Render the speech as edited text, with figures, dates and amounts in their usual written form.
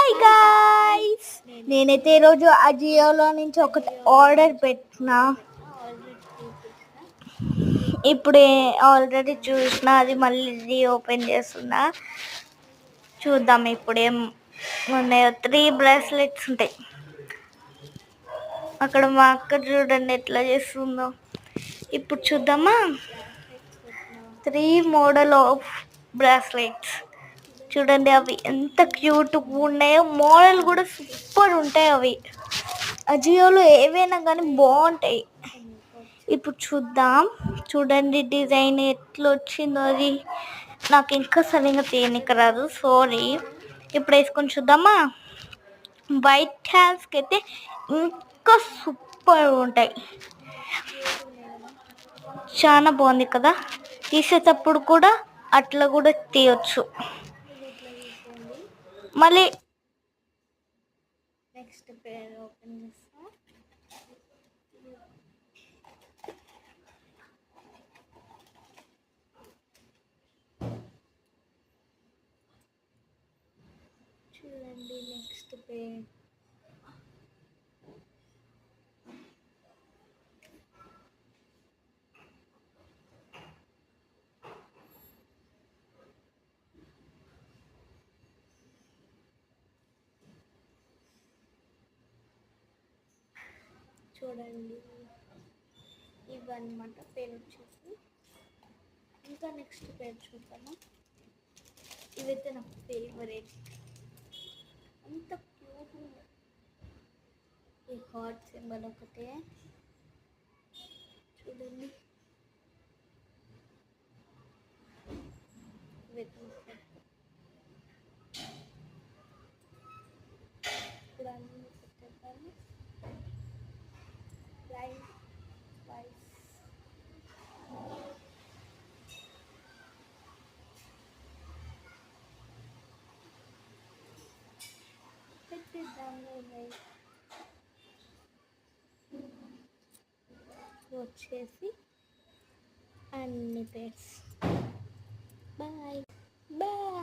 Hi guys, నేనైతే ఈరోజు అజియోలో నుంచి ఒకటి ఆర్డర్ పెట్టిన. ఇప్పుడే ఆల్రెడీ చూసిన, అది మళ్ళీ ఓపెన్ చేస్తున్నా. చూద్దాం ఇప్పుడేం ఉన్నాయో. 3 బ్రాస్లెట్స్ ఉంటాయి అక్కడ. మా అక్క చూడండి ఎట్లా చేస్తుందో. ఇప్పుడు చూద్దామా. 3 మోడల్ ఆఫ్ బ్రాస్లెట్స్ చూడండి, అవి ఎంత క్యూట్గా ఉన్నాయో. మోడల్ కూడా సూపర్ ఉంటాయి అవి. అజియోలో ఏవైనా కానీ బాగుంటాయి. ఇప్పుడు చూద్దాం. చూడండి డిజైన్ ఎట్లా వచ్చిందో. అది నాకు ఇంకా సరిగ్గా తీయనికి రాదు, సారీ. ఇప్పుడు వేసుకొని చూద్దామా. వైట్ హ్యాండ్స్కి అయితే ఇంకా సూపర్ ఉంటాయి. చాలా బాగుంది కదా. తీసేటప్పుడు కూడా అట్లా కూడా తీయొచ్చు. మళ్ళీ నెక్స్ట్ పేర్ ఓపెన్ చేస్తా. చూడండి నెక్స్ట్ పేర్. చూడండి ఇవన్నమాట పేరు వచ్చేసి. ఇంకా నెక్స్ట్ పేరు చూద్దామా. ఇవైతే నాకు ఫేవరెట్, అంత క్యూట్ ఉంది. ఈ హార్ట్ సింబల్ ఒకటే చూడండి. ఇప్పుడు అన్నీ పెట్టేద్దాము. Price vice పెట్టేద్దాము. వచ్చేసి అన్ని పేర్స్. Bye bye.